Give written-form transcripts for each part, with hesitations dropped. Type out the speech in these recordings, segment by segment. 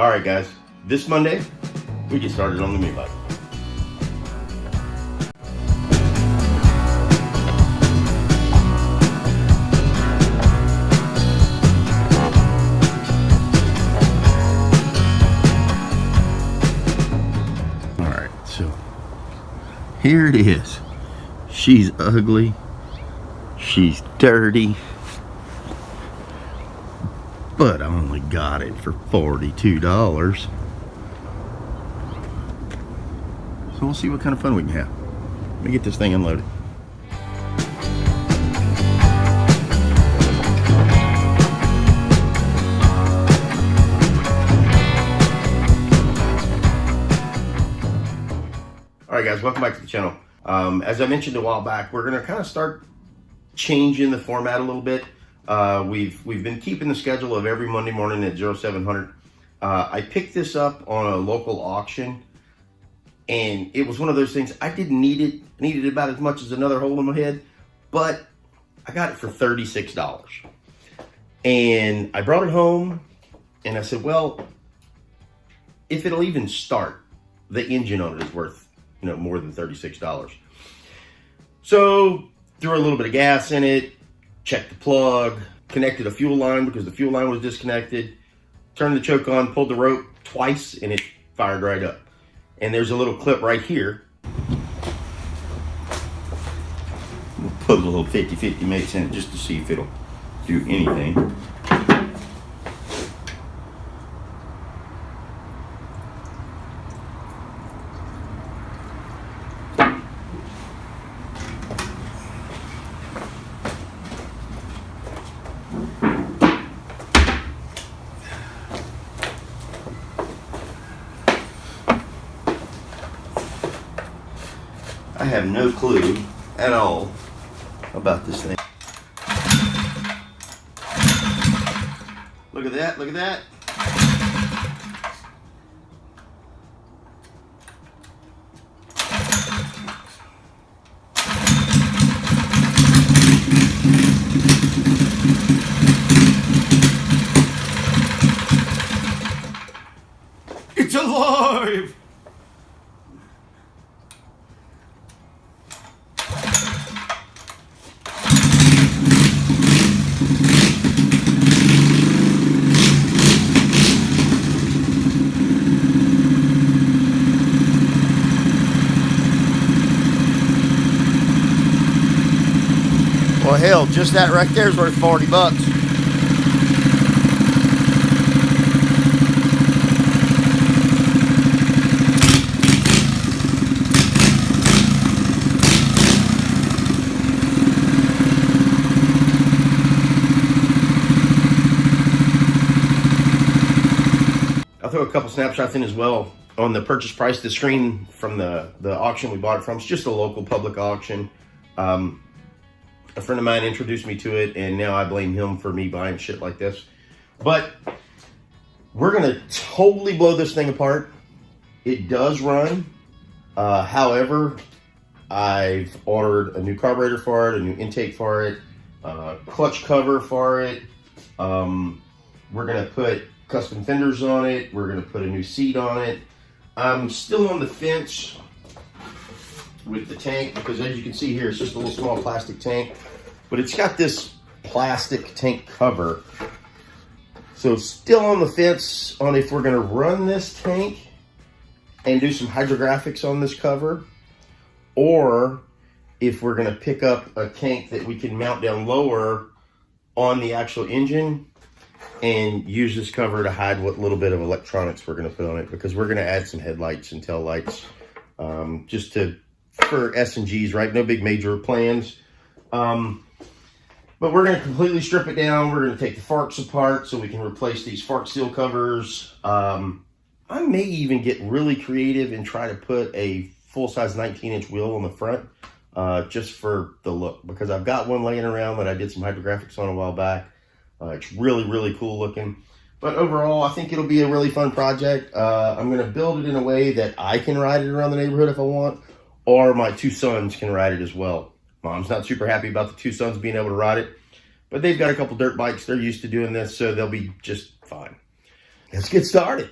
All right, guys, this Monday, we get started on the mini bike. All right, so here it is. She's ugly. She's dirty. But I only got it for $42. So we'll see what kind of fun we can have. Let me get this thing unloaded. All right, guys, welcome back to the channel. As I mentioned a while back, we're gonna kind of start changing the format a little bit. We've been keeping the schedule of every Monday morning at 0700. I picked this up on a local auction, and it was one of those things. I didn't need it. I needed it about as much as another hole in my head, but I got it for $36. And I brought it home, and I said, well, if it'll even start, the engine on it is worth, more than $36. So threw a little bit of gas in it, checked the plug, connected a fuel line because the fuel line was disconnected, turned the choke on, pulled the rope twice, and it fired right up. And there's a little clip right here. We'll put a little 50-50 mates in it just to see if it'll do anything. I have no clue at all about this thing. Look at that, look at that. It's alive! Well, hell, just that right there is worth $40. I'll throw a couple snapshots in as well on the purchase price. The screen from the auction we bought it from, it's just a local public auction. A friend of mine introduced me to it, and now I blame him for me buying shit like this. But we're gonna totally blow this thing apart. It does run. However, I've ordered a new carburetor for it, a new intake for it, clutch cover for it. We're gonna put custom fenders on it. We're gonna put a new seat on it. I'm still on the fence with the tank because, as you can see here, it's just a little small plastic tank, but it's got this plastic tank cover. So still on the fence on if we're gonna run this tank and do some hydrographics on this cover, or if we're gonna pick up a tank that we can mount down lower on the actual engine and use this cover to hide what little bit of electronics we're gonna put on it, because we're gonna add some headlights and tail lights, just for S&Gs, right? No big major plans. But we're gonna completely strip it down. We're gonna take the forks apart so we can replace these fork seal covers. I may even get really creative and try to put a full-size 19-inch wheel on the front, just for the look, because I've got one laying around that I did some hydrographics on a while back. It's really, really cool looking. But overall, I think it'll be a really fun project. I'm gonna build it in a way that I can ride it around the neighborhood if I want, or my two sons can ride it as well. Mom's not super happy about the two sons being able to ride it, but they've got a couple dirt bikes. They're used to doing this, so they'll be just fine. Let's get started.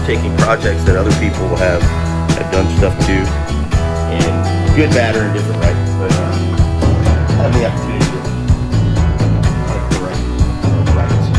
just taking projects that other people have done stuff to, and good, bad, or indifferent, right? But having the opportunity to correct rabbits.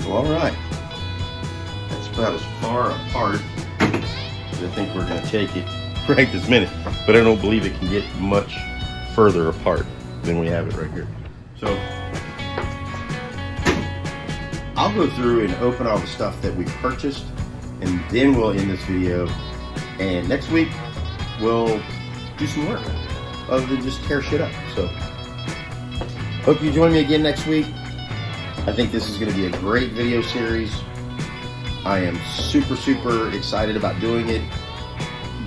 All right, that's about as far apart as I think we're going to take it right this minute, but I don't believe it can get much further apart than we have it right here. So I'll go through and open all the stuff that we've purchased, and then we'll end this video, and next week we'll do some work other than just tear shit up. So hope you join me again next week. I think this is going to be a great video series. I am super excited about doing it.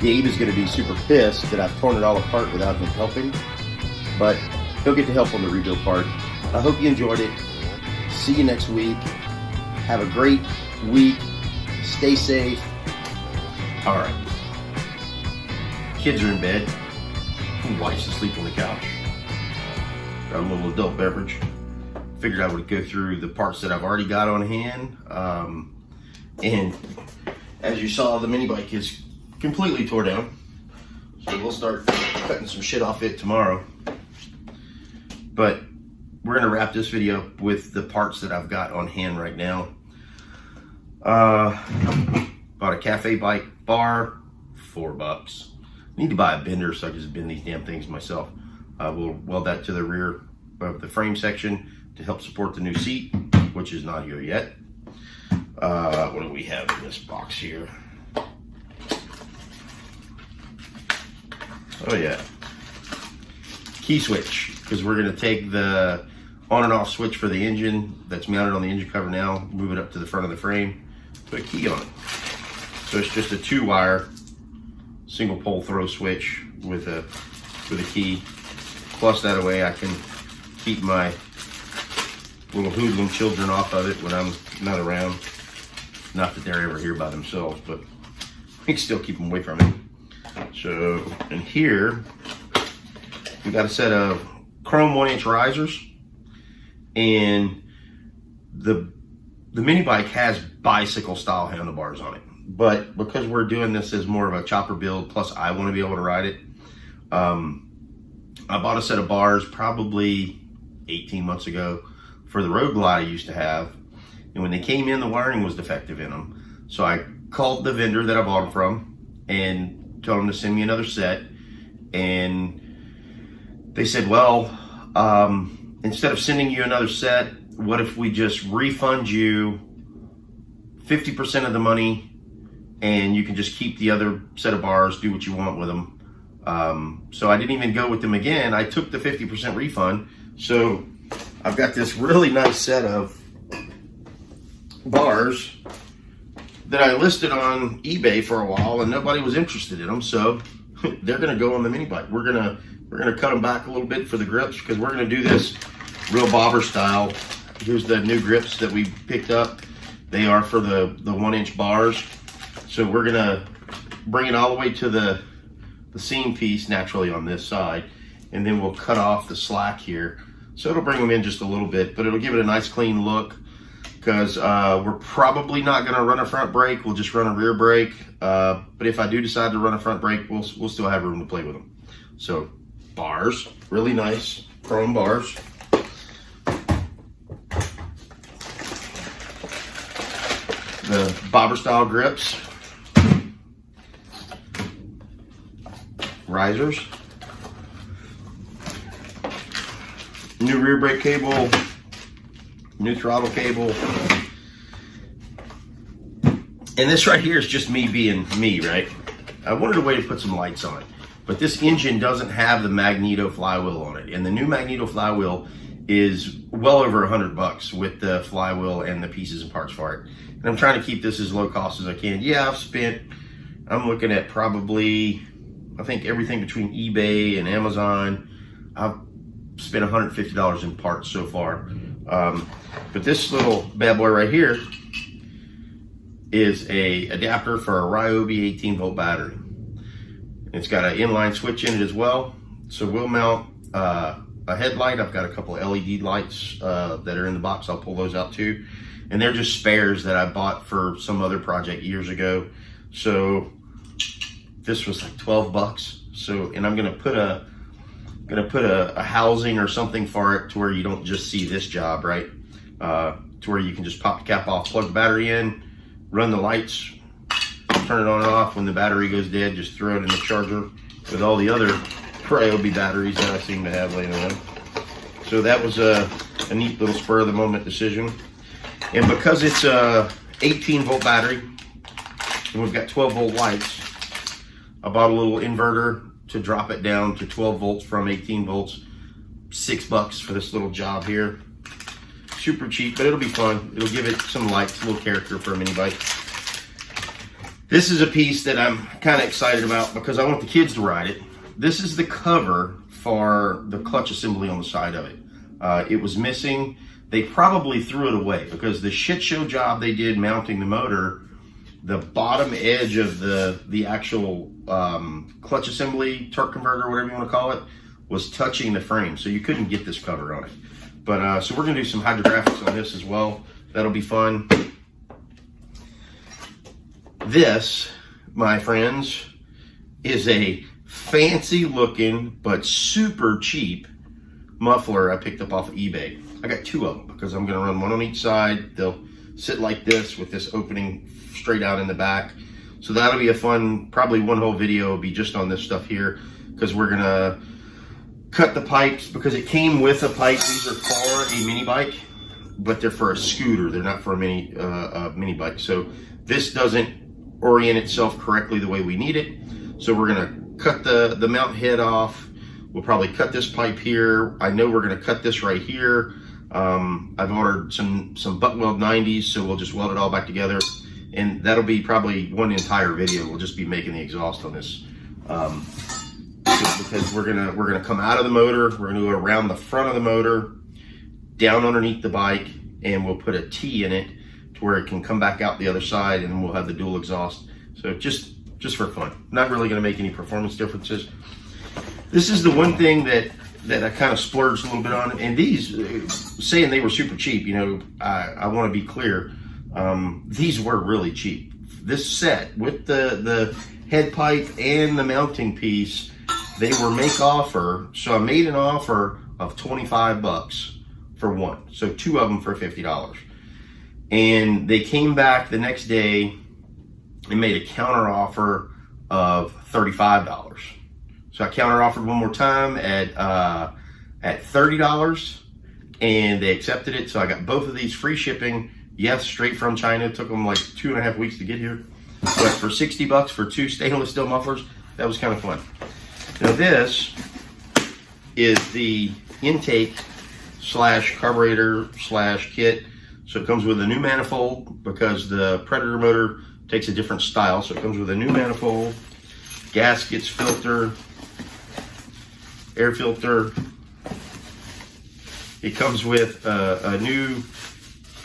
Gabe is going to be super pissed that I've torn it all apart without him helping, but he'll get to help on the rebuild part. I hope you enjoyed it. See you next week. Have a great week. Stay safe. All right. Kids are in bed. Wife's asleep on the couch. Got a little adult beverage. Figured I would go through the parts that I've already got on hand. And as you saw, the mini bike is completely tore down. So we'll start cutting some shit off it tomorrow. But we're gonna wrap this video up with the parts that I've got on hand right now. Bought a cafe bike bar, $4. Need to buy a bender so I can just bend these damn things myself. We'll weld that to the rear of the frame section to help support the new seat, which is not here yet. What do we have in this box here? Oh yeah, key switch, because we're gonna take the on and off switch for the engine that's mounted on the engine cover now, move it up to the front of the frame, put a key on it. So it's just a 2-wire single pole throw switch with a key. Plus that way I can keep my little hoodlum children off of it when I'm not around. Not that they're ever here by themselves, but I can still keep them away from it. So, and here, we got a set of chrome 1-inch risers, and the mini bike has bicycle style handlebars on it. But because we're doing this as more of a chopper build, plus I want to be able to ride it, I bought a set of bars probably 18 months ago for the road glide I used to have, and when they came in, the wiring was defective in them. So I called the vendor that I bought them from and told them to send me another set, and they said, well, instead of sending you another set, what if we just refund you 50% of the money and you can just keep the other set of bars, do what you want with them. So I didn't even go with them again. I took the 50% refund. So I've got this really nice set of bars that I listed on eBay for a while and nobody was interested in them. So they're gonna go on the mini bike. We're gonna cut them back a little bit for the grips, because we're gonna do this real bobber style. Here's the new grips that we picked up. They are for the 1-inch bars. So we're gonna bring it all the way to the seam piece naturally on this side, and then we'll cut off the slack here. So it'll bring them in just a little bit, but it'll give it a nice clean look, because we're probably not gonna run a front brake, we'll just run a rear brake. But if I do decide to run a front brake, we'll still have room to play with them. So bars, really nice chrome bars. The bobber style grips, risers, new rear brake cable, new throttle cable. And this right here is just me being me, right? I wanted a way to put some lights on it, but this engine doesn't have the magneto flywheel on it. And the new magneto flywheel is well over $100 with the flywheel and the pieces and parts for it. And I'm trying to keep this as low cost as I can. Yeah, I'm looking at probably, I think everything between eBay and Amazon, I've spent $150 in parts so far. But this little bad boy right here is a adapter for a Ryobi 18-volt battery. It's got an inline switch in it as well. So we'll mount a headlight. I've got a couple of LED lights that are in the box. I'll pull those out too. And they're just spares that I bought for some other project years ago. So this was like 12 bucks. So, and I'm gonna put a housing or something for it to where you don't just see this job, right? To where you can just pop the cap off, plug the battery in, run the lights, turn it on and off. When the battery goes dead, just throw it in the charger with all the other Ryobi batteries that I seem to have laying around. So that was a neat little spur of the moment decision. And because it's a 18-volt battery and we've got 12-volt lights, I bought a little inverter to drop it down to 12 volts from 18 volts. $6 for this little job here. Super cheap, but it'll be fun. It'll give it some lights, a little character for a mini bike. This is a piece that I'm kind of excited about because I want the kids to ride it. This is the cover for the clutch assembly on the side of it. It was missing. They probably threw it away because the shit show job they did mounting the motor, the bottom edge of the actual clutch assembly, torque converter, whatever you want to call it, was touching the frame, so you couldn't get this cover on it. But so we're gonna do some hydrographics on this as well. That'll be fun. This, my friends, is a fancy looking but super cheap muffler I picked up off of eBay. I got two of them because I'm gonna run one on each side. They'll sit like this with this opening straight out in the back. So that'll be a fun, probably one whole video will be just on this stuff here, because we're gonna cut the pipes because it came with a pipe. These are for a mini bike, but they're for a scooter. They're not for a mini bike. So this doesn't orient itself correctly the way we need it. So we're gonna cut the mount head off. We'll probably cut this pipe here. I know we're gonna cut this right here. I've ordered some butt weld 90s, so we'll just weld it all back together. And that'll be probably one entire video. We'll just be making the exhaust on this. Because we're gonna come out of the motor, we're gonna go around the front of the motor, down underneath the bike, and we'll put a T in it to where it can come back out the other side, and then we'll have the dual exhaust. So just for fun. Not really gonna make any performance differences. This is the one thing that I kind of splurged a little bit on, and these, saying they were super cheap, you know, I want to be clear, these were really cheap. This set with the head pipe and the mounting piece, they were make offer, so I made an offer of 25 bucks for one, so two of them for $50. And they came back the next day and made a counter offer of $35. So I counter offered one more time at $30, and they accepted it. So I got both of these free shipping. Yes, straight from China. It took them like 2.5 weeks to get here. But for 60 bucks for two stainless steel mufflers, that was kind of fun. Now this is the intake slash carburetor slash kit. So it comes with a new manifold because the Predator motor takes a different style. So it comes with a new manifold, gaskets, filter, air filter. It comes with a new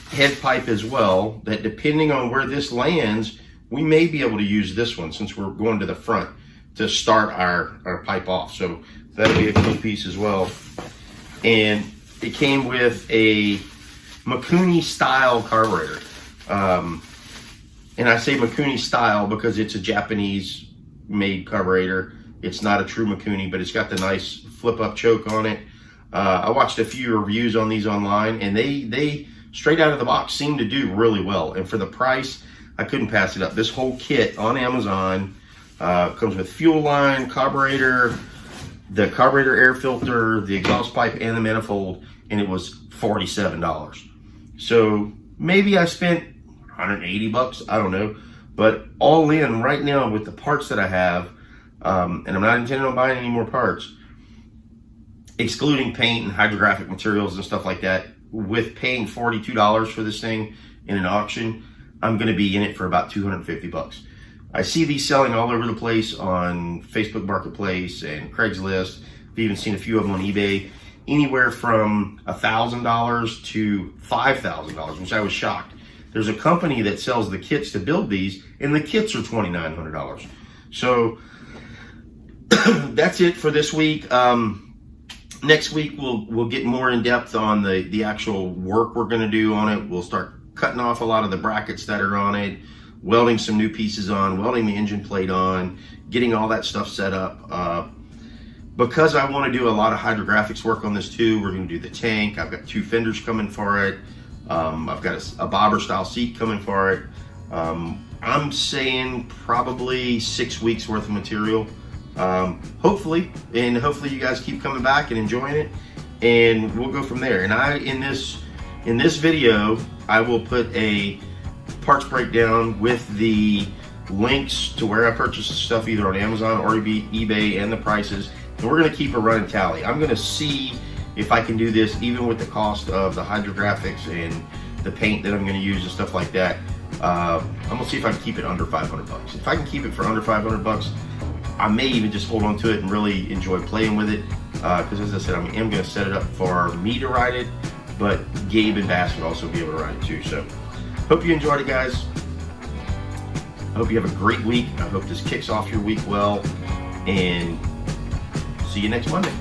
head pipe as well, that depending on where this lands, we may be able to use this one since we're going to the front start our pipe off. So that'll be a cool piece as well. And it came with a Mikuni style carburetor. And I say Mikuni style because it's a Japanese made carburetor. It's not a true Mikuni, but it's got the nice flip up choke on it. I watched a few reviews on these online, and they straight out of the box seem to do really well. And for the price, I couldn't pass it up. This whole kit on Amazon comes with fuel line, carburetor, the carburetor air filter, the exhaust pipe, and the manifold, and it was $47. So maybe I spent 180 bucks, I don't know. But all in right now with the parts that I have, and I'm not intending on buying any more parts, excluding paint and hydrographic materials and stuff like that, with paying $42 for this thing in an auction, I'm gonna be in it for about 250 bucks. I see these selling all over the place on Facebook Marketplace and Craigslist. I've even seen a few of them on eBay, anywhere from $1,000 to $5,000, which I was shocked. There's a company that sells the kits to build these, and the kits are $2,900. So that's it for this week. Next week we'll get more in depth on the actual work we're going to do on it. We'll start cutting off a lot of the brackets that are on it, welding some new pieces on, welding the engine plate on, getting all that stuff set up. Because I want to do a lot of hydrographics work on this too, we're going to do the tank. I've got 2 fenders coming for it. I've got a bobber style seat coming for it. I'm saying probably 6 weeks worth of material. Hopefully you guys keep coming back and enjoying it, and we'll go from there. And in this video, I will put a parts breakdown with the links to where I purchased the stuff either on Amazon or eBay and the prices, and we're going to keep a running tally. I'm going to see if I can do this even with the cost of the hydrographics and the paint that I'm going to use and stuff like that. I'm going to see if I can keep it under 500 bucks. If I can keep it for under 500 bucks, I may even just hold on to it and really enjoy playing with it. Because as I said, I am going to set it up for me to ride it, but Gabe and Bass would also be able to ride it too. So hope you enjoyed it, guys. I hope you have a great week. I hope this kicks off your week well, and see you next Monday.